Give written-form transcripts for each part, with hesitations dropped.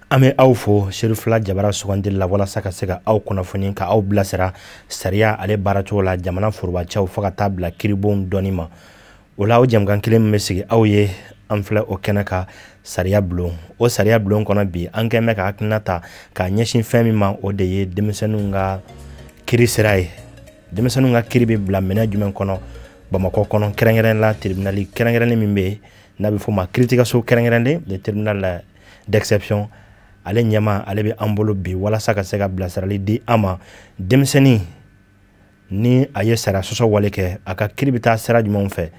Ame aw fo Cherifla jabara sugandi la wala saka sega aw kunnafoni ka aw bilasira sariya ale barato la jamana forbachaw faka tabla kiribon donima wala aw jamgan kelen mesigi aw ye anfle o kenaka sariya blon o sariya blon kono bi an kemme ka haknata ka nyeshin femi ma o de ye demesenunga kiri sirai demesenunga kiri bi bla mena jumen kono bamako kono kerengeren la tribunal kerengeren min be na bi foma critique so kerengeren le tribunal d'exception ale nyama ale be ambolo bi wala saka sega blasarali di ama demseni ni aye sara soso wale ke aka kiribita sara jumon fe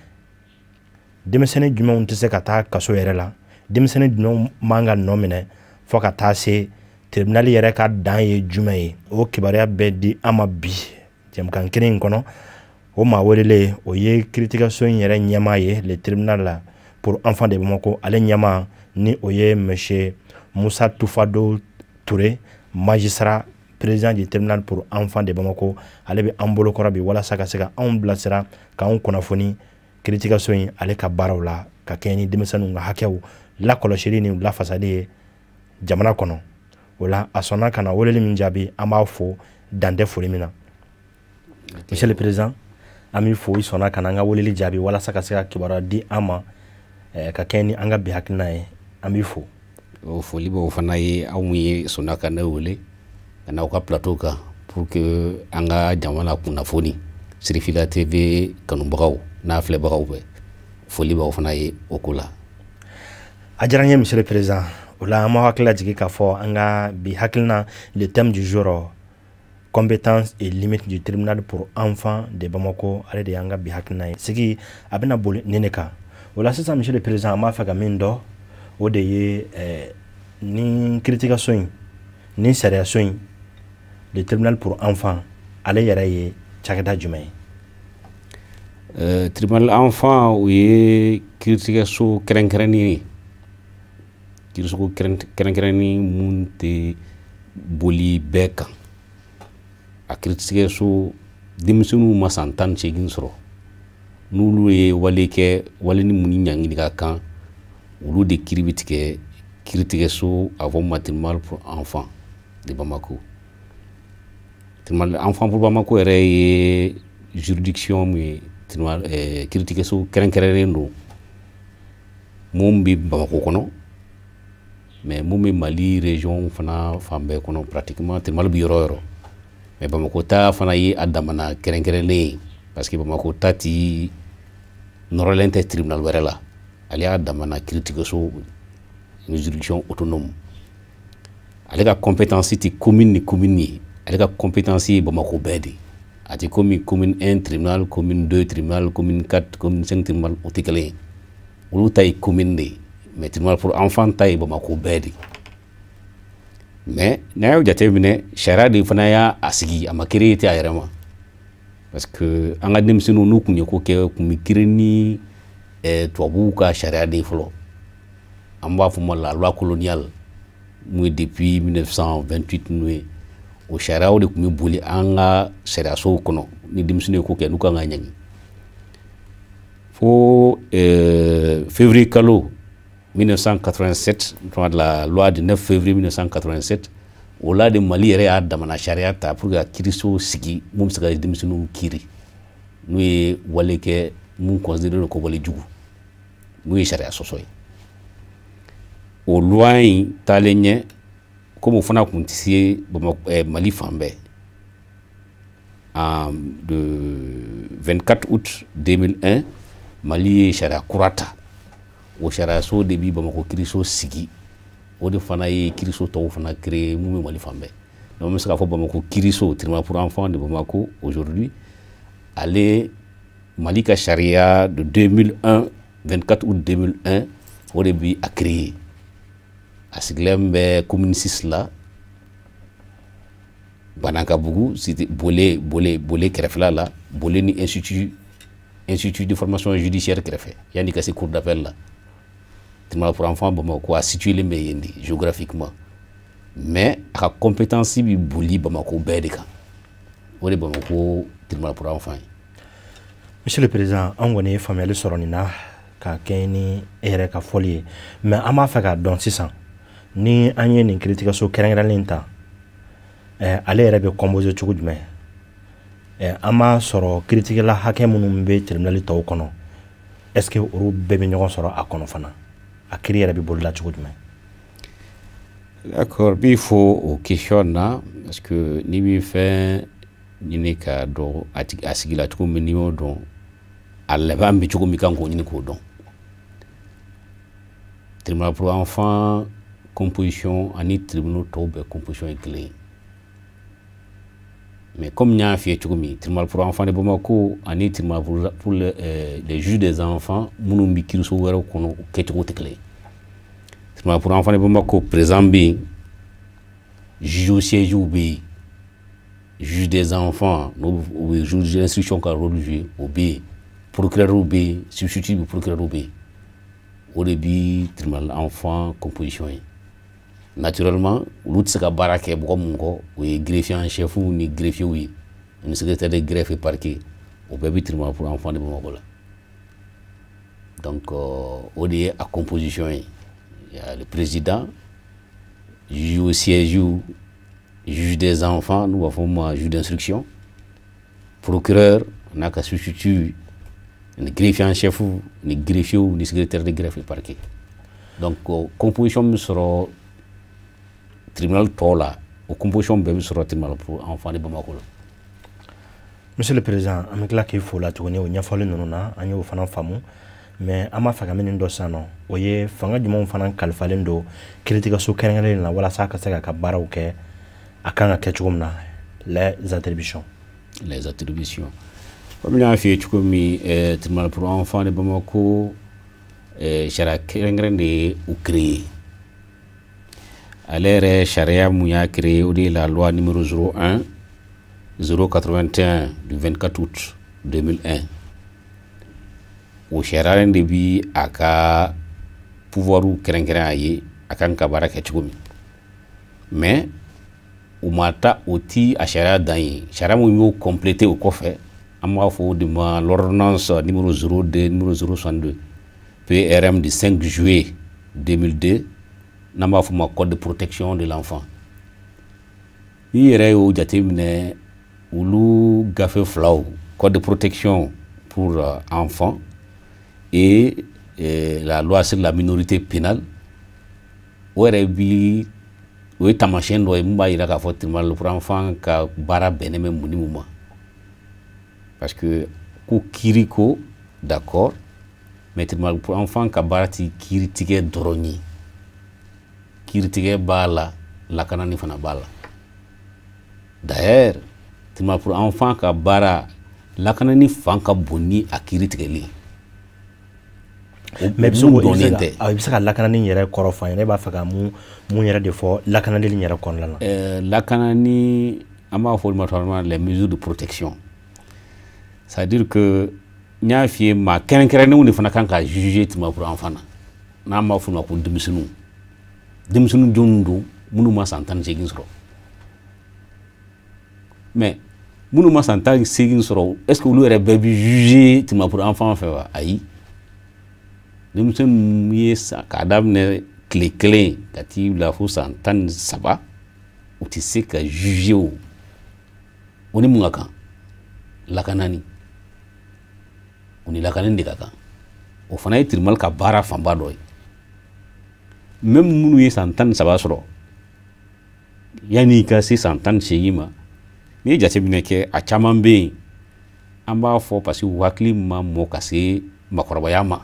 demseni jumon tse ka ta kaso yere la demseni jumon manga nomine fo ka ta se tribunal yere ka dan ye jumay o kibaria be di ama bi jem kan kirin kono o ma wolele o ye critication yere nyama ye le tribunal pour enfants de Bamako ale nyama ni o ye monsieur Moussa Toufado Touré, magistrat, président du tribunal pour enfants de Bamako, ale ambolo korabi wala saka sega on blasera ka on konafoni critication ale ka barawla ka keni demisanu nga hakew la koloshiri ni la fasade jamana kono wala asona kana woleli minjabi ama fo dande folimina. Monsieur le président, ami fo isona kana nga woleli jabi wala saka sega kibara di ama ka keni anga bi haknae ami fo o foli bo fana ye amuye sonaka na wole na ka plateau ka pour que anga jamana kunnafoni Cherifla TV kanubagaw na fle bagaw be foli bo fana ye okula ajaranye monsieur le président ola ma hakla jigi ka fo anga bi haklina le thème du jour compétences et limites du tribunal pour enfants de Bamako ale de anga bi haklina sigi abena bol neneka ola sasa monsieur le président ma fa gamindo o de ye ni critication ni sariya le tribunal pour enfants ale yara ye chakada jumay tribunal enfant o ye critication krenkreni munte boli beka a critication dimsunu masantan chegin soro nulu ye wale ke wale ni muni nyangi ka kan ulu de kiribitike critique so avant tribunal pour enfants de Bamako. Tribunal enfants pour Bamako est juridiction mais tribunal critique so kerenkerendo mombi Bamako kono mais mombi Mali région fana fambe kono pratiquement tribunal bi yoro mais Bamako ta fana yi adamana kerenkerele parce que Bamako tati norolente tribunal werela alia damana critique so une juridiction autonome avec la compétence commune avec la compétence Bamako bedi ati commune 1 tribunal commune 2 tribunal commune 4 commune 5 tribunal otikale ulu tay commune de mais tribunal pour enfants tay Bamako bedi mais nayo jatemine shara de fana ya asigi amakiri ti ayrema parce que anga dem sinu nu kunye ko ke kumikireni Touabouka charia de flo amba fuma la loi coloniale moi depuis 1928 nous au charia de kumi boli anga charia so kono ni dimsine ko ke nuka nganyani fo février kalo 1987 de la loi du 9 février 1987 au la de Mali yere adamana charia ta pour ga kiriso sigi mum saka dimsinu kiri nous wale ke mun considérer ko wale jugu muy charia sosoy o loin talenye comme fona kuntisi Mali fambe de 24 août 2001 Mali charia kurata o charia so debi Bamako kiriso sigi o de fana ye kiriso to fana créé mu Mali fambe donc me saka fo Bamako kiriso tribunal pour enfants de Bamako aujourd'hui aller Mali ka charia de 2001 24 août 2001 au début a créé à Siglembe commune 6 là Banaka Bougou c'était bolé Cherifla là bolé ni institut de formation judiciaire Cherifla yani ka c'est cour d'appel là tribunal pour enfants Bamako a situé les meyendi géographiquement mais à compétence bi boli Bamako bedika au début Bamako tribunal pour enfants. Monsieur le président on connaît famille soronina ka keni ere ka folie mais ama fa ka don 600 ni an ye nin kiiritigɛso kɛrɛnkɛrɛnlen ta ale yɛrɛ bɛ composé cogo jumɛn an b'a sɔrɔ kiiritigɛla hakɛ minnu bɛ tribunal tɔw kɔnɔ est-ce que olu bɛɛ bɛ ɲɔgɔn sɔrɔ a kɔnɔ fana a kiiri yɛrɛ bɛ boloda cogo jumɛn? D'accord, il faut aux questions là parce que ni bi fɛ ɲini ka dɔn a sigila cogo min ni y'o dɔn a laban bɛ cogo min kan k'o ɲini k'o dɔn. Tribunal pour enfants composition ani tribunal tɔw bɛɛ composition ye kelen ye. Mais comme il y a un tribunal pour enfants de Bamako, un tribunal pour les juges des enfants, nous avons tribunal pour enfants de Bamako, présent bien, juge au siège ou bien, juge des enfants, juge d'instruction qui a rôle ou bien, procureur ou bien, substitut du procureur ou bien. Au début, tribunal enfants, composition. Naturellement, l'autre c'est que barake beaucoup ou greffier en chef ou ni greffier oui, un secrétaire de greffe et parquet au bébé tribunal pour enfants de Bamako. Donc, au début à composition, il y a le président, juge au siège, juge des enfants, nous avons juge d'instruction, procureur, on a qu'à substituer ni greffier en chef ou ni greffier ou ni secrétaire de greffe et parquet. Donc, composition sera tribunal tola au composition bébé sur le tribunal pour enfants de Bamako. Monsieur le Président, avec la qu'il faut la tourner au Niafale Nona, à New Fanan Famou, mais à ma famille d'Ossano, oye, Fanga du Mont Fanan Calfalendo, critique sous Kenyan, la Walla Saka Saka Barouke, à Kanga Ketchumna, les attributions. Les attributions. Comme il y a un fait, tu commis tribunal pour enfants de Bamako, Chara Kenyan ou créé. À l'ère Charia Mouya créé la loi numéro 01 081 du 24 août 2001. Au Charia Ndebi aka pouvoir ou kerenkere akan kabara ketchumi. Mais au mata oti a Charia dayi. Charia Mouya complété au coffre. Amma fo de l'ordonnance numéro 02 numéro 062 PRM du 5 juillet 2002. N'a fuma code de protection de l'enfant. Il y a eu jatimine ulu gafe flau code de protection pour enfants et la loi sur la minorité pénale. Où est bi où est ta machine doit mba ira ka tribunal pour enfants ka bara beneme munimuma. Parce que ku kiriko d'accord mais tribunal pour enfants ka barati kiritike doroni. Kirtige bala la kanani fana bala. D'ailleurs, tribunal pour enfants ka bara la kanani fanka boni a kirtige li. Mais biso ka la kanani yɛrɛ kɔrɔ fa ne b'a fɛ ka mun yɛrɛ de fɔ la kanani yɛrɛ kɔnɔna la. La kanani an b'a fɔ les mesures de protection. C'est-à-dire que n y'a f'i ye maa kɛrɛnkɛrɛnnenw de fana kan ka juger tribunal pour enfants na. N'an b'a fɔ o ma ko denmisɛnninw. Denmisɛnninw jɔnw don minnu ma san 18 sɔrɔ. Mais minnu ma san 18 sɔrɔ est-ce que olu yɛrɛ bɛɛ bi juger tribunal pour enfants fɛ wa? Ayi. Denmisɛnninw ye k'a daminɛ tile kelen ka t'i bila fo san 13 u tɛ se ka juger o. O ni mun ka kan? Lakanani. O ni lakanani de ka kan. O fana ye tribunal ka baara fanba dɔ ye. Même munu ye san 13 sɔrɔ yani ka se san 18 ma ni ye jateminɛ kɛ a caman bɛ yen an b'a fɔ parce que u hakili ma mɔ ka se makɔrɔbaya ma.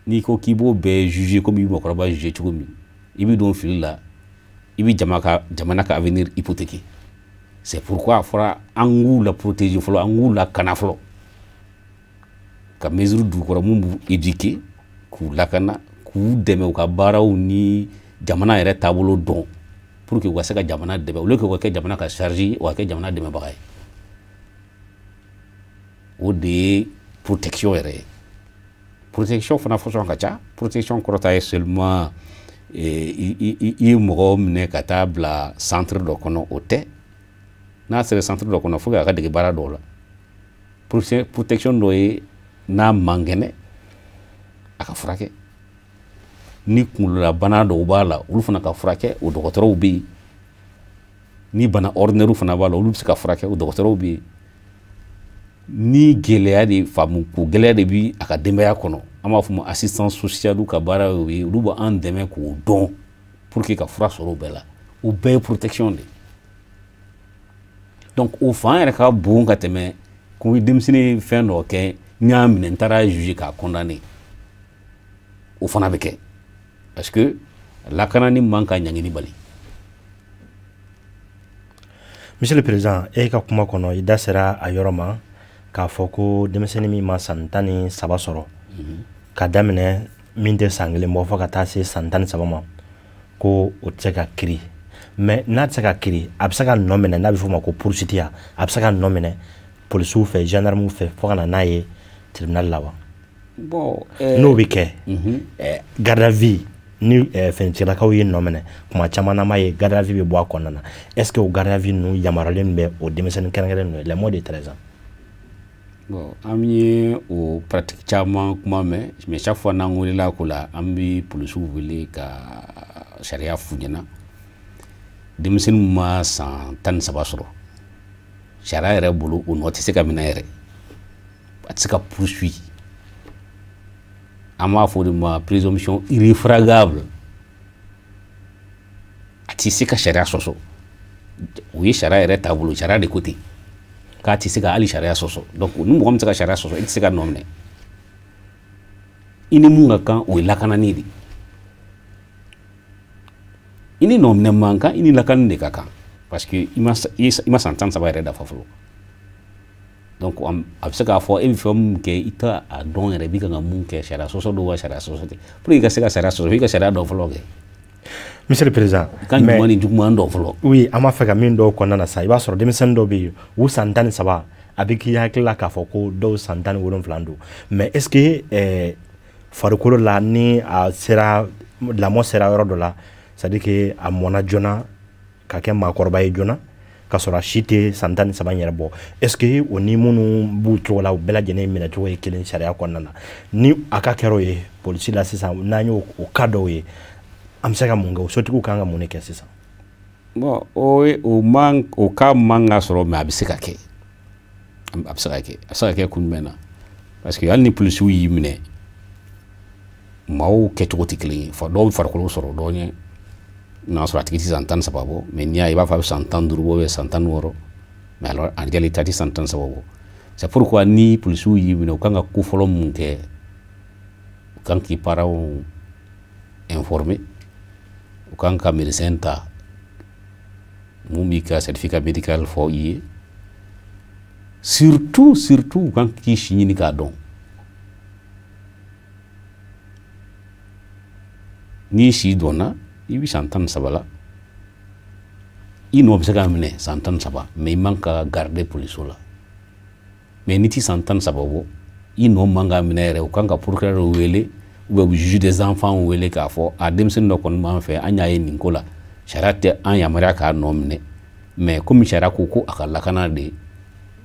N'i ko k'i b'o bɛɛ juger comme i bɛ makɔrɔba juger cogo min i bɛ don fili la i bɛ jamana ka avenir hypothéquer. C'est pourquoi a fɔra an k'u la protéger fɔlɔ an k'u la kana fɔlɔ ka mesure dugukɔrɔ mun b'u éduquer k'u lakana k'u dɛmɛ u ka baaraw ni jamana yɛrɛ taabolo dɔn pour que u ka se ka jamana dɛmɛ au lieu que u ka kɛ jamana ka charge u ka kɛ jamana dɛmɛbaga ye. O de ye protection yɛrɛ ye. Protection fana fɔsɔn ka ca. Protection kɔrɔta ye seulement i ye mɔgɔ minɛ ka taa bila centre dɔ kɔnɔ o tɛ. N'a sera centre dɔ kɔnɔ fo k'a ka dege baara dɔw la. Protection dɔ ye n'a man kɛnɛ a ka furakɛ. ni kungola bana dɔw b'a la olu fana ka furakɛ o dɔgɔtɔrɔw bɛ yen ni bana ordinaire fana b'a la olu bɛ se ka furakɛ o dɔgɔtɔrɔw bɛ yen ni gɛlɛya de faamu ko gɛlɛya de bi a ka denbaya kɔnɔ an b'a fɔ ma assistance sociale ka baara y'o ye olu b'an dɛmɛ k'o dɔn pour que ka fura sɔrɔ o bɛɛ la o bɛɛ ye protection de donc o fan yɛrɛ ka bon ka tɛmɛ ko denmisɛnnin ye fɛn dɔ kɛ n y'a minɛ n taara juger k'a condamner o fana bɛ kɛ parce que lakanani man ka ɲangini bali. Monsieur le Président, e ka kuma kɔnɔ i da sera a yɔrɔ ma k'a fɔ ko denmisɛnnin min ma san 13 sɔrɔ ka daminɛ min tɛ san 1 bɔ fo ka taa se san 13 ma ko o tɛ se ka kiri mais n'a tɛ se ka kiri a bɛ se ka nɔ minɛ n'a bɛ fɔ o ma ko poursuite a bɛ se ka nɔ minɛ polisiw fɛ gendarmew fɛ fo ka na n'a ye tribunal la wa bon n'o bɛ kɛ garde à vue ni fɛncɛlakaw ye nɔ minɛ kuma caman na m'a ye garde à vue bɛ bɔ a kɔnɔna na est ce que o garde à vue ninnu yamaruyalen bɛ o denmisɛnnin kɛrɛnkɛrɛnnen ninnu les moins de 13 ans. Bon, an ye o pratique caman kuma mɛn mais chaque fois n'an wulila ko la an bɛ polisiw wele ka sariya f'u ɲɛna denmisɛnnin ma san 13 sɔrɔ sariya yɛrɛ bolo o nɔ tɛ se ka minɛ yɛrɛ a tɛ se ka poursuit an b'a fɔ de ma présomption irréfragable a tɛ se ka sariya sɔsɔ o ye sariya yɛrɛ taabolo sariya de ko ten k'a tɛ se ka hali sariya sɔsɔ donc ni mɔgɔ min tɛ se ka sariya sɔsɔ i tɛ se ka nɔ minɛ i ni mun ka kan o ye lakanani de i ni nɔ minɛ man kan i ni lakanani de ka kan parce que i ma san 13 yɛrɛ dafa fɔlɔ donc a bɛ se k'a fɔ e bɛ fɛn min kɛ i t'a a dɔn yɛrɛ i bɛ kan ka mun kɛ sariya sɔsɔ don wa sariya sɔsɔ tɛ pour que i ka se ka sariya sɔsɔ i ka sariya dɔn fɔlɔ kɛ. Monsieur le Président, kan ɲuman ni juguman dɔn fɔlɔ. Oui, an b'a fɛ ka min dɔw kɔnɔna na sa i b'a sɔrɔ denmisɛnnin dɔw bɛ yen u san 13 a bɛ k'i hakili la k'a fɔ ko dɔw san 17 don mais est ce que farikolo la ni a sera lamɔ sera yɔrɔ dɔ la c'est à dire que a mɔna joona ka kɛ maakɔrɔba ye joona ka sɔrɔ a si tɛ san 13 yɛrɛ bɔ est ce que o ni minnu b'u cogo la u bɛɛ lajɛlen minɛ cogo ye kelen sariya kɔnɔna na ni a ka kɛra o ye polisi la sisan n'an y'o cas dɔw ye an bɛ se ka mun kɛ o sotigiw kan ka mun de kɛ sisan. Bon o cas man ka sɔrɔ mais a bɛ se ka kɛ a bɛ se ka kɛ a bɛ se ka kɛ kun jumɛn na parce que hali ni polisiw y'i minɛ maaw kɛcogo tɛ kelen ye dɔw bɛ farikolo sɔrɔ dɔw ɲɛ n'a sɔrɔ a tigi tɛ san 13 bɔ mais n'i y'a ye i b'a fɔ a bɛ san 15 bɔ ou bien san 16 mais alors en réalité a tɛ san 13 bɔ c'est pourquoi ni polisiw y'i minɛ u kan ka ko fɔlɔ mun kɛ u kan k'i parents informer u kan ka médecin ta mun b'i ka certificat médical fɔ i ye surtout u kan k'i si ɲini k'a dɔn n'i si dɔnna i bɛ san 13 la i nɔ bɛ se ka minɛ san 13 mais i man ka garder polisiw la mais n'i tɛ san 13 bɔ i nɔ man ka minɛ yɛrɛ u kan ka procureur wele ou bien juge des enfants wele k'a fɔ a denmisɛnnin dɔ kɔni b'an fɛ an y'a ye nin ko la sariya tɛ an yamaruya k'a nɔ minɛ mais comme sariya ko a ka lakana de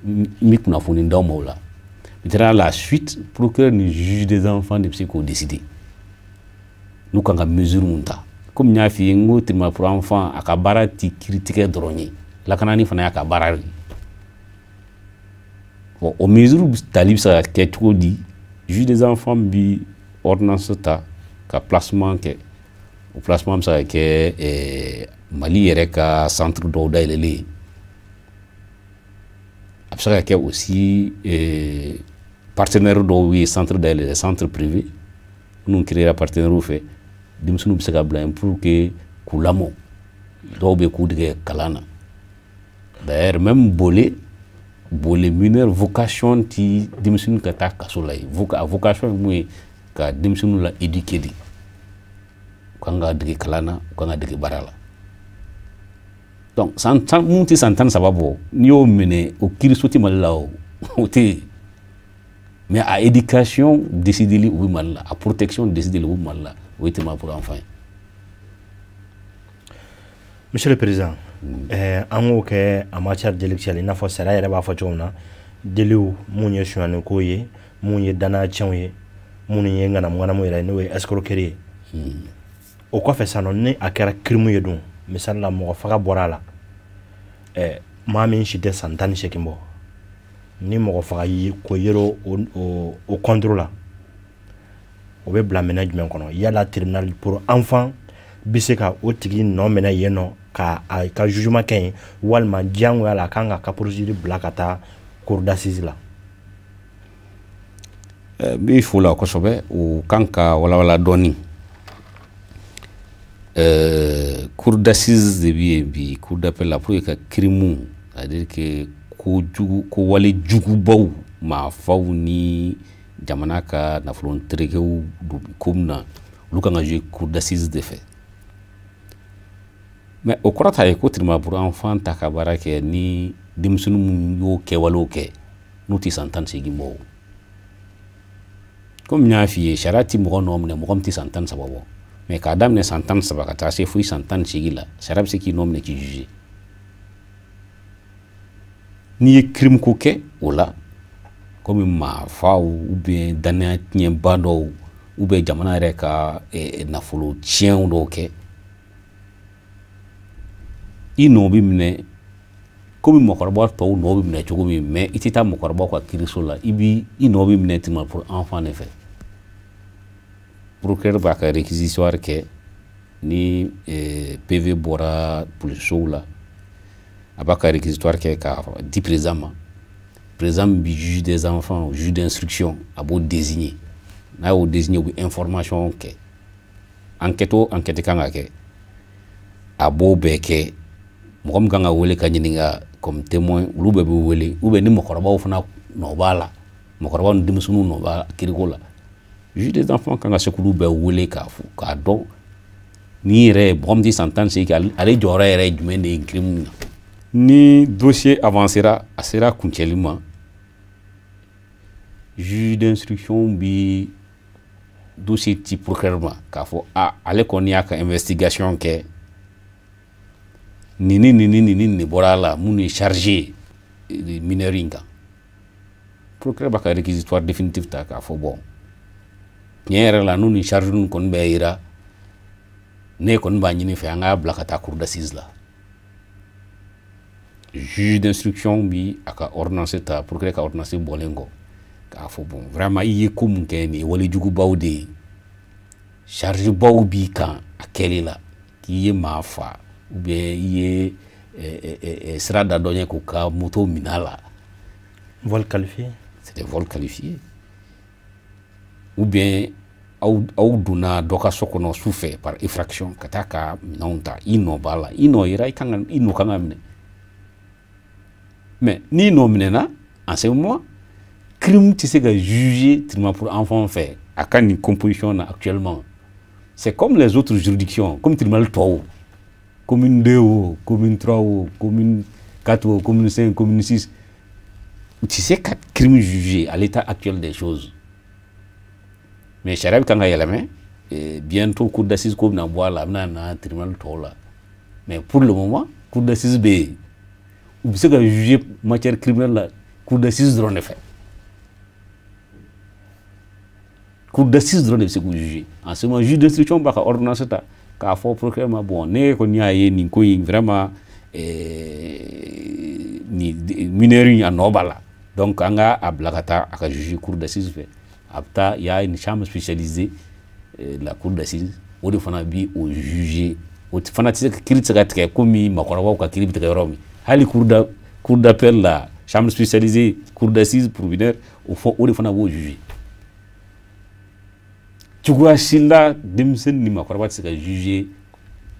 n bɛ kunnafoni d'aw ma o la maintenant la suite procureur ni juge des enfants de bɛ se k'o décider n'u kan ka mesure mun ta comme n y'a f'i ye n ko tribunal pour enfants a ka baara tɛ kiiritigɛ dɔrɔn ye lakanani fana y'a ka baara de bon o mesure tali bɛ se ka kɛ cogo di juge des enfants bi ordonnance ta ka placement kɛ o placement bɛ se ka kɛ Mali yɛrɛ ka centre dɔw dayɛlɛlen a bɛ se ka kɛ aussi partenaire dɔw ye centre dayɛlɛ centre privé minnu créera partenaires fɛ denmisɛnninw bɛ se ka bila yen pour que k'u lamɔ dɔw bɛ k'u dege kalan na d'ailleurs même bole mineur vocation ti denmisɛnninw ka taa kaso la yen vocation ye mun ye ka denmisɛnninw la éduquer de u kan ka dege kalan na u kan ka dege baara la donc mun tɛ san 13 bɔ n'i y'o minɛ o kiiriso tɛ Mali la o tɛ yen mais a éducation décideli u bɛ Mali la a protection décideli u bɛ Mali la o ye tribunal pour enfants. Monsieur le Président, an k'o kɛ en matière délictuelle i n'a fɔ sariya yɛrɛ b'a fɔ cogo min na deliw mun ye suɲɛniko ye mun ye danaya tiɲɛw ye minnu ye ŋanamu yɛrɛ n'o ye escroquerie ye o kɔfɛ sa ni a kɛra crime ye dun misali la mɔgɔ faga bɔra la maa min si tɛ san 18 bɔ ni mɔgɔ faga yi ko yero o contrôle la o bɛ bila minɛ jumɛn kɔnɔ yala tribunal pour enfants bi se ka o tigi nɔ minɛ yen nɔ ka a ka jugement kɛ yen walima diyagoya la a kan ka procédure bila ka taa cour d'assises la. Bi fo la kosɛbɛ o kan ka walawala dɔɔni. Cour d'assises de bi cour d'appel la pour ka crime c'est-à-dire que ko wale jugubaw ma faw ni jamana ka nafolon terekew komna olu kan ka jouer cour d'assises de fait. Mais o kɔrɔta ye ko tribunal pour enfants ta ka baara kɛ ni denmisɛnninw mun y'o kɛwalew kɛ n'u tɛ san 18 bɔ. Comme y'a f'i ye sariya ti mɔgɔ nɔ minɛ mɔgɔ min tɛ san 13 bɔ mais k'a daminɛ san 13 ka taa se fo san 18 la sariya bɛ se k'i nɔ minɛ k'i juger. N'i ye crime ko kɛ o la comme maa faw ou bien danaya tiɲɛba dɔw ou bien jamana yɛrɛ ka nafolo tiɲɛw dɔw kɛ i nɔ bi minɛ comme mɔgɔkɔrɔba tɔw nɔ bi minɛ cogo min mais i tɛ taa mɔgɔkɔrɔbaw ka kiiriso la i nɔ bi minɛ tribunal pour enfants de fɛ. Procureur b'a ka réquisitoire kɛ ni PV bɔra polisow la a b'a ka réquisitoire kɛ ka di président ma. Président bi juge des enfants juge d'instruction a b'o désigner n'a y'o désigner u bɛ information kɛ enquête o enquête kan ka kɛ a b'o bɛɛ kɛ mɔgɔ min kan ka wele ka ɲininka comme témoin olu bɛɛ bɛ wele ou bien ni mɔgɔkɔrɔbaw fana nɔ b'a la mɔgɔkɔrɔbaw ni denmisɛnninw nɔ b'a kiiriko la juge des enfants kan ka se k'olu bɛɛ wele k'a dɔn ni yɛrɛ mɔgɔ min tɛ san 18 ale jɔyɔrɔ yɛrɛ ye jumɛn de ye crime na. Ni dossier avancera a sera kuncɛli ma juge d'instruction bi dossier ti procureur ma k'a fɔ ale kɔni y'a ka investigation kɛ ni bɔra la mun ye chargé mineur in kan procureur b'a ka réquisitoire définitif ta k'a fɔ bon tiɲɛ yɛrɛ la n'u ni charge nun kɔni bɛ yira ne kɔni b'a ɲini fɛ an k'a bila ka taa cour d'assises la. Juge d'instruction bi a ka ordonnance ta procureur ka ordonnance bɔlen kɔ k'a fɔ bon vraiment i ye ko mun kɛ nin ye walejugubaw de ye charge baw b'i kan a kɛli la k'i ye maa fa ou bien i ye sira da dɔ ɲɛ k'u ka moto minɛ la. Vol qualifié. C'était vol qualifié. Ou bien aw donna dɔ ka so kɔnɔ su fɛ par effraction ka taa ka minɛnw ta i nɔ b'a la i nɔ yera i nɔ kan ka minɛ. Mais ni nɔ minɛna en ce moment crime tɛ se ka juger tribunal pour enfants fɛ a ka nin composition na actuellement. C'est comme les autres juridictions comme tribunal tɔw commune 2 o commune 3 o commune 4 o commune 5 commune 6 tu sais ka crime juger à l'état actuel des choses. Mais sariya kan ka yɛlɛmɛ bientôt cour d'assises ko bɛna bɔ a la a bɛna na tribunal tɔw la mais pour le moment cour d'assises bɛ yen u bɛ se ka juger matière criminelle la cour d'assises dɔrɔn de fɛ. Cour d'assises dɔrɔn de bɛ se k'u juger en ce moment juge d'instruction b'a ka ordonnance ta k'a fɔ procureur ma bon ne kɔni y'a ye nin ko in vraiment ni mineur in a nɔ b'a la donc an ka a bila ka taa a ka juger cour d'assises fɛ. Il y a une chambre spécialisée, la cour d'assises, où il faut juger. Il faut que comme makɔrɔbaw ka kiiri bɛ tigɛ yɔrɔ min hali cour d'appel la chambre spécialisée cour d'assises pour mineur o de fana b'o juger. Cogoya si la denmisɛnnin ni makɔrɔba tɛ se ka juger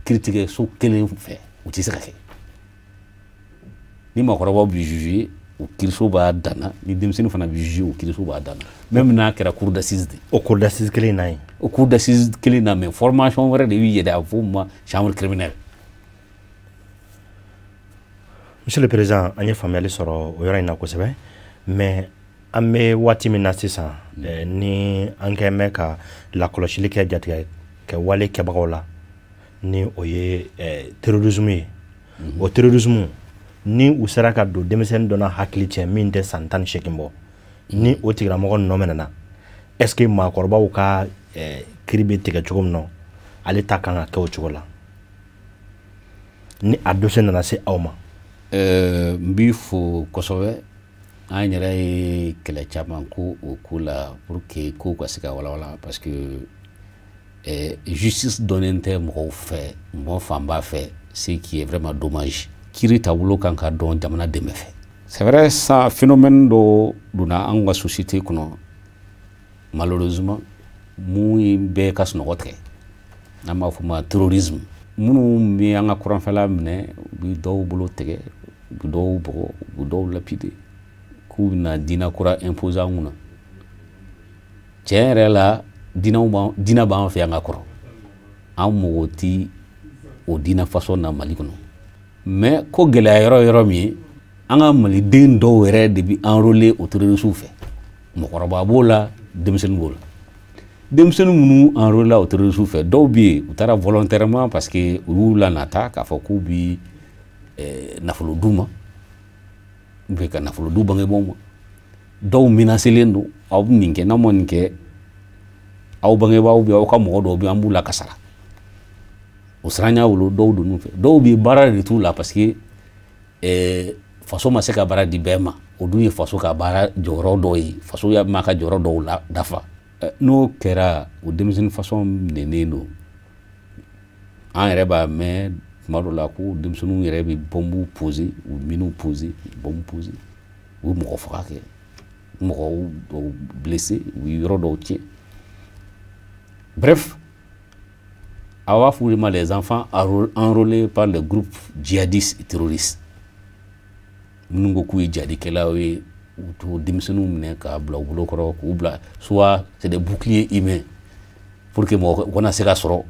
kiiri tigɛ so kelen fɛ o tɛ se ka kɛ. Ni makɔrɔbaw bɛ juger o kiiriso b'a danna ni denmisɛnnin fana bɛ juger o kiiriso b'a danna même n'a kɛra cour d'assises de. O cour d'assises kelen na ye. O cour d'assises kelen na mais formation wɛrɛ de bɛ yɛlɛ a fɔ ma chambre criminelle. Monsieur le Président an ye faamuyali sɔrɔ o yɔrɔ in na kosɛbɛ mais an bɛ waati min na sisan ni an kɛ mɛ ka lakɔlɔsili kɛ jatigɛ kɛ wale kɛbagaw la ni o ye terrorisme ye. O terrorisme ni u sera ka don denmisɛnnin dɔ na hakili cɛ min tɛ san 18 bɔ ni o tigilamɔgɔ nɔ minɛna est ce que maakɔrɔbaw ka kiiri bɛ tigɛ cogo min na ale ta kan ka kɛ o cogo la ni a dossier nana se aw ma n b'i fo kosɛbɛ an yɛrɛ ye kɛlɛ caman ko o ko la pour que ko ka se ka walawala parce que justice dɔnnen tɛ mɔgɔw fɛ mɔgɔ fanba fɛ ce qui est vraiment dommage kiiri taabolo kan ka dɔn jamana dɛmɛ fɛ c'est vrai ça phénomène dɔ donna an ka société kɔnɔ malheureusement mun bɛɛ ka sunɔgɔ tigɛ n'an b'a fɔ ma terrorisme minnu bɛ an ka kuranfɛla minɛ u bɛ dɔw bolo tigɛ u bɛ dɔw bugɔ u bɛ dɔw lapider k'u bɛna diinɛ kura imposer an kunna tiɲɛ yɛrɛ la diinɛ b'an fɛ yan ka kɔrɔ an mɔgɔ ti o diinɛ façon na Mali kɔnɔ mais ko gɛlɛya yɔrɔ min ye an ka maliden dɔw yɛrɛ de bɛ enrôler o terroristes fɛ mɔgɔkɔrɔba b'o la denmisɛnnin b'o la denmisɛnnin minnu enrôler o terroristes fɛ dɔw bɛ yen u taara volontairement parce que u y'u lanata k'a fɔ k'u bɛ nafolo d'u ma ou bien ka nafolo d'u bangebaaw ma dɔw menacelen don aw bɛ nin kɛ n'a ma nin kɛ aw bangebaaw bɛ aw ka mɔgɔ dɔw bɛ an b'u lakasara o siran y'a wolo dɔw donn'u fɛ dɔw bɛ baara de t'u la parce que faso ma se ka baara di bɛɛ ma o dun ye faso ka baara jɔyɔrɔ dɔ ye faso m'a ka jɔyɔrɔ dɔw dafa n'o kɛra o denmisɛnnin façon minɛnen don an yɛrɛ b'a mɛn tuma dɔ la ko denmisɛnninw yɛrɛ bɛ bɔnbu poser u miniw poser bɔnbu poser u ye mɔgɔ faga kɛ mɔgɔw dɔw blessé u ye yɔrɔ dɔw tiɲɛ bref a b'a f'u de ma les enfants enrôlés par le groupe djihadistes et terroristes minnu ko k'u ye jihadikɛlaw ye u t'o denmisɛnninw minɛ k'a bila u bolokɔrɔ k'u bila soit c'est des boucliers humains pour que mɔgɔ kana se ka sɔrɔ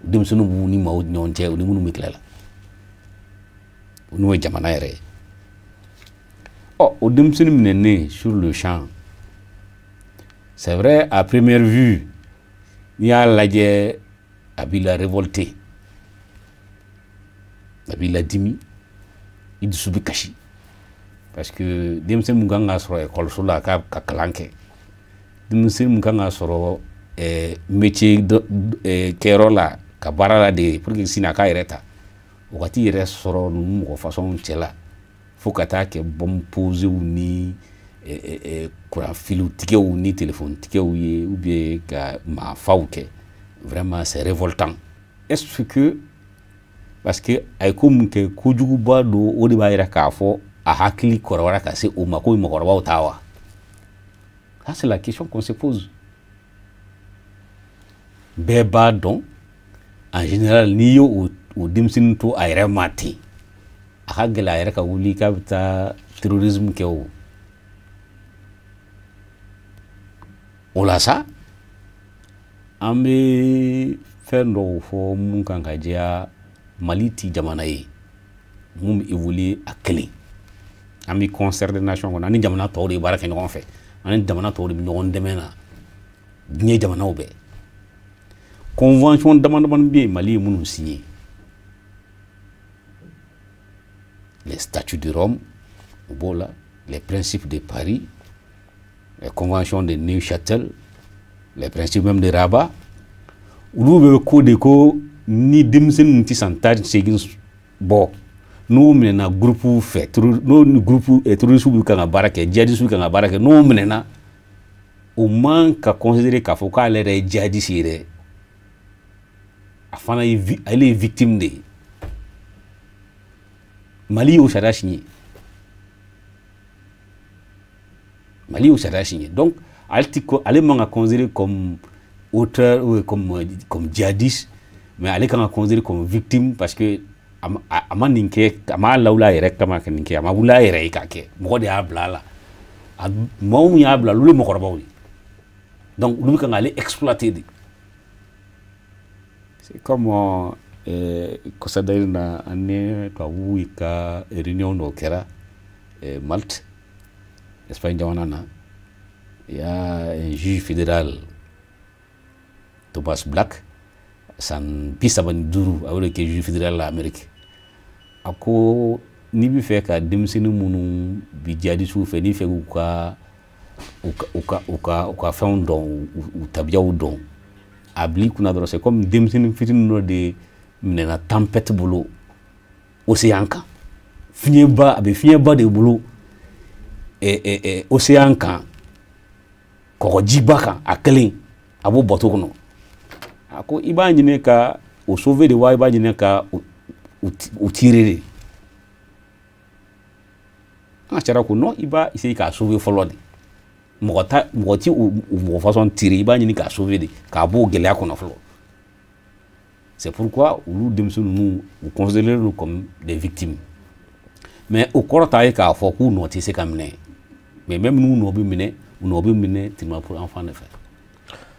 denmisɛnninw b'u ni maaw ni ɲɔgɔn cɛ u ni minnu bɛ tila la n'o ye jamana yɛrɛ ye o denmisɛnnin minɛnen sur le champ c'est vrai à première vue n'i y'a lajɛ a b'i la révolter a b'i la dimi i dusu bɛ kasi parce que denmisɛnnin mun kan ka sɔrɔ ekɔliso la ka kalan kɛ denmisɛnnin mun kan ka sɔrɔ métier kɛyɔrɔ la ka baara la de pour que sini a k'a yɛrɛ ta o ka t'i yɛrɛ sɔrɔ ninnu mɔgɔ façon cɛ la fo ka taa kɛ bombe posew ni courant filu tigɛw ni téléphone tigɛw ye ou bien ka maafaw kɛ vraiment c'est révoltant est-ce que parce que a ye ko mun kɛ kojuguba don o de b'a yira k'a fɔ a hakili kɔrɔbayara ka se o ma ko mɔgɔkɔrɔbaw ta wa ça c'est la question qu'on se pose bɛɛ b'a dɔn en général n'i ye o denmisɛnnin to a yɛrɛ ma ten a ka gɛlɛ a yɛrɛ ka wuli k'a bɛ taa terrorisme kɛ o la sa an bɛ fɛn dɔw fɔ mun kan ka diya Mali ti jamana ye mun bɛ évoluer a kelen an bɛ concert des nations kɔnɔ an ni jamana tɔw de ye baara kɛ ɲɔgɔn fɛ an ni jamana tɔw de bɛ ɲɔgɔn dɛmɛ na diɲɛ jamanaw bɛɛ convention dama-damani bɛ yen Mali ye minnu signé les statuts de Rome o b'o la les principes de Paris les conventions de Neuchâtel les principes même de Rabat olu bɛ ko de ko ni denmisɛnninw tɛ san 18 bɔ n'o minɛna groupe fɛ n'o ni groupe terroristes bɛ kan ka baara kɛ djihadistes bɛ kan ka baara kɛ n'o minɛna o man ka considérer k'a fɔ k'ale yɛrɛ ye djihadiste ye dɛ a fana ale ye victime de ye Mali y'o sariya signé Mali y'o sariya signé donc ale man ka considérer comme auteur ou comme djihadiste mais ale kan ka considérer comme victime parce que a ma nin kɛ a ma lawula a yɛrɛ kama ka nin kɛ a ma wuli a yɛrɛ ye k'a kɛ mɔgɔ de y'a bila a la mɔgɔ min y'a bila olu ye mɔgɔkɔrɔbaw de donc olu bɛ kan k'ale exploiter de c'est comme kɔsada in na an ni tubabuw ka réunion dɔ kɛra Malte Espagne jamana na il y a un juge fédéral Thomas Black san 35 a y'o de kɛ juge fédéral la Amérique a ko n'i bɛ fɛ ka denmisɛnnin minnu bi djihadistes fɛ n'i fɛ k'u ka fɛnw dɔn u tabiyaw dɔn abli kuna dɔrɔn c'est comme denmisɛnnin fitinin dɔ de minɛna tempête bolo océan kan fiɲɛba a bɛ fiɲɛba de bolo océan kan kɔgɔjiba kan a kelen a b'o bateau kɔnɔ a ko i b'a ɲini ka o sauver de wa i b'a ɲini ka o tirer de an ka sariya ko non i b'a essayer k'a sauver fɔlɔ de mɔgɔ ti mɔgɔ façon tirer i b'a ɲini k'a sauver de k'a bɔ o gɛlɛya kɔnɔ fɔlɔ c'est pourquoi olu denmisɛnnin ninnu u considéré comme des victimes mais o kɔrɔ t'a ye k'a fɔ k'u nɔ tɛ se ka minɛ mais même n'u nɔ bɛ minɛ u nɔ bɛ minɛ tribunal pour enfants de fɛ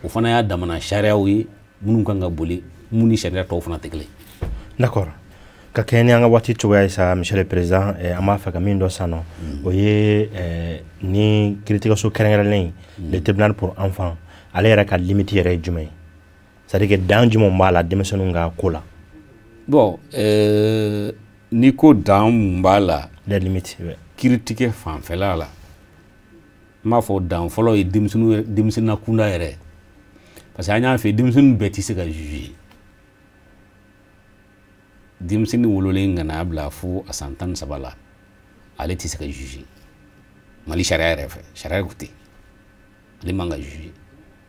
o fana y'a damana sariyaw ye minnu kan ka boli mun ni sariya tɔw fana tɛ kelen. D'accord. Ka kɛ ni an ka waati cogoya ye sa monsieur le président an b'a fɛ ka min dɔ san nɔ o ye ni kiiritigɛso kɛrɛnkɛrɛnlen le tribunal pour enfants ale yɛrɛ ka limite yɛrɛ ye jumɛn ye c'est à dire que dan jumɛn b'a la denmisɛnninw ka ko la. Bon ni ko dan mun b'a la les limites kiiritigɛ fanfɛla la n b'a fɔ dan fɔlɔ ye denmisɛnnin kunda yɛrɛ parce que an y'a fɛ denmisɛnnin bɛɛ tɛ se ka juger denmisɛnnin wololen ka n'a bila fo a san 13 la ale tɛ se ka juger Mali sariya yɛrɛ fɛ sariya ko ten ale man ka juger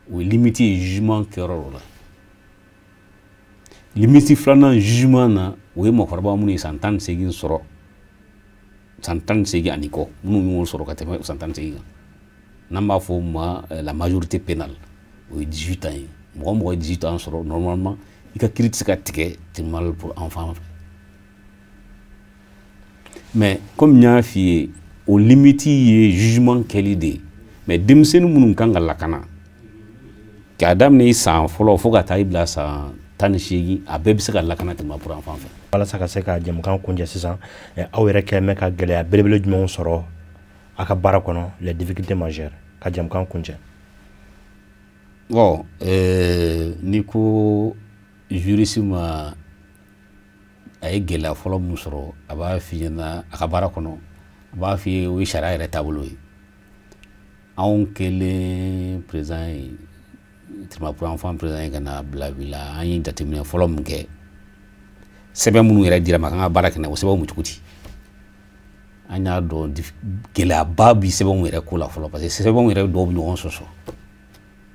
o ye limite ye jugement kɛyɔrɔ la limite filanan jugement na o ye mɔgɔkɔrɔba minnu ye san 18 sɔrɔ san 18 ani kɔ minnu y'o sɔrɔ ka tɛmɛ san 18 kan n'an b'a fɔ o ma la majorité pénale o ye 18 ans ye mɔgɔ ye 18 ans sɔrɔ normalement i ka kiiri tɛ se ka tigɛ tribunal pour enfants fɛ mais comme n y'a f'i ye o limite ye jugement kɛli de ye mais denmisɛnnin minnu kan ka lakana k'a daminɛ i san fɔlɔ fo ka taa i bila san 18 a bɛɛ bɛ se ka lakana tribunal pour enfants fɛ. Walasa ka se ka jɛmukan kuncɛ sisan aw yɛrɛ kɛ mɛ ka gɛlɛya belebele jumɛnw sɔrɔ a ka baara kɔnɔ les difficultés majeures ka jɛmukan kuncɛ. Bon ni ko juriste ma a ye gɛlɛya fɔlɔ mun sɔrɔ a b'a f'i ɲɛna a ka baara kɔnɔ a b'a f'i ye o ye sariya yɛrɛ taabolo ye anw kɛlen président ye tribunal pour enfants président ye ka na bila la an ye jateminɛ fɔlɔ mun kɛ sɛbɛn minnu yɛrɛ dira ma kan ka baara kɛ o sɛbɛn mun cogo di an y'a dɔn gɛlɛyaba bi sɛbɛnw yɛrɛ ko la fɔlɔ parce que sɛbɛnw yɛrɛ dɔw bɛ ɲɔgɔn sɔsɔ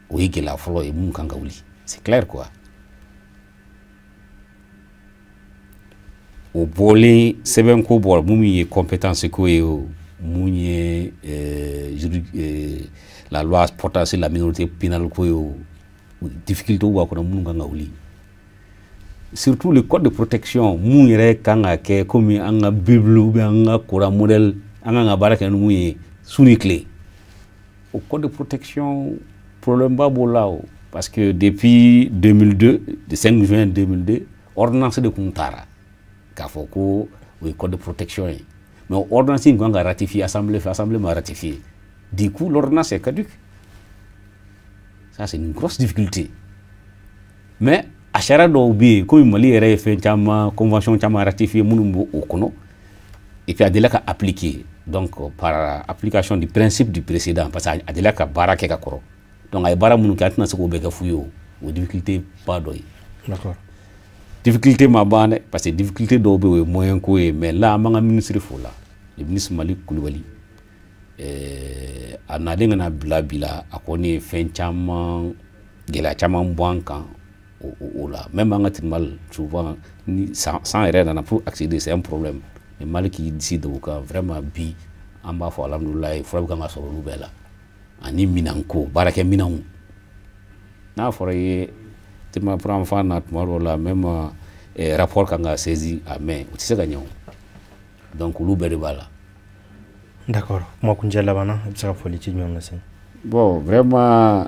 o ye gɛlɛya fɔlɔ ye mun kan ka wuli c'est clair quoi o bɔlen sɛbɛn ko bɔra mun ye compétence ko ye o mun ye la loi portant sur la minorité pénale ko ye o difficulté b'a kɔnɔ mun kan ka wuli surtout le code de protection mun yɛrɛ kan ka kɛ komi an ka bible ou bien an ka coran modèle an kan ka baara kɛ ni mun ye su ni tile o code de protection problème ba b'o la o parce que depuis 2002 le 5 juin 2002 ordonnance de kun taara k'a fɔ ko o ye code de protection ye mais ordonnance in kan ka ratifier assemblée m'a ratifié du coup l'ordonnance est caduque ça c'est une grosse difficulté mais a sariya dɔw bɛ yen komi Mali yɛrɛ ye fɛn caman convention caman ratifié minnu b'o o kɔnɔ et puis a delila ka appliquer donc par application du principe du précédent parce que a delila ka baara kɛ ka kɔrɔ donc a ye baara minnu kɛ a tɛna se k'o bɛɛ kɛ fu ye o difficulté ba dɔ ye. D'accord. Difficulté ma ban dɛ parce que difficulté dɔw bɛ yen o ye moyen ko ye mais là an b'an ka ministre fo la le ministre Malick Coulibaly a nalen ka na bila bi la a kɔni ye fɛn caman gɛlɛya caman bɔ an kan o la même an ka tribunal souvent ni sans yɛrɛ nana pour accéder c'est un problème mais Malick y'i disi da o kan vraiment bi an b'a fɔ alhamdulilayi fura bɛ kan ka sɔrɔ olu bɛɛ la ani minanko baarakɛ minanw n'a fɔra i ye tribunal pour enfants na tuma dɔw la même rapport kan ka saisi a mɛn o tɛ se ka ɲɛ o donc olu bɛɛ de b'a la. D'accord. Kuma kuncɛ laban na i bɛ se ka foli ci jumɛn lase? Bon vraiment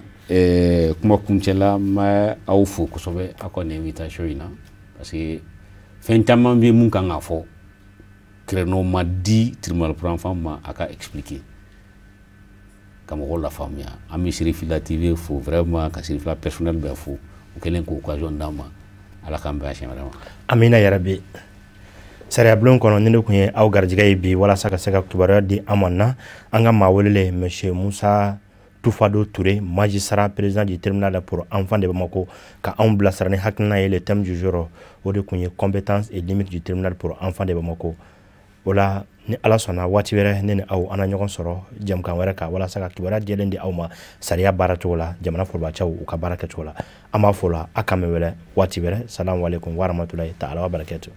kuma kuncɛ la n bɛ aw fo kosɛbɛ aw ka nin invitation in na parce que fɛn caman bɛ mun kan ka fɔ créneau ma di tribunal pour enfants ma a ka expliquer ka mɔgɔw la faamuya an bɛ Cherifla TV fo vraiment ka Cherifla personnel bɛɛ fo u kɛlen k'o occasion d'an ma ala k'an bɛn a siɲɛ wɛrɛ ma. Amina yarabi. Sariya bulon kɔnɔ ni ne kun ye aw garijɛgɛ ye bi walasa ka se ka kibaruya di an ma na an ka maa welelen monsieur Musa Tufado Touré, magistrat président du tribunal pour enfants de Bamako, ka anw bilasira ni hakilina ye le thème du jour o de kun ye compétence et limite du tribunal pour enfants de Bamako. O la ni ala sɔnna waati wɛrɛ ne ni aw an na ɲɔgɔn sɔrɔ jɛmukan wɛrɛ kan walasa ka kibaruya jɛlen di aw ma sariya baaracogo la jamana forobacɛw u ka baara kɛcogo la an b'a fɔ la a kan mɛn wɛrɛ waati wɛrɛ salamu aleykum wa rahmatulahi taala wa barakɛtu.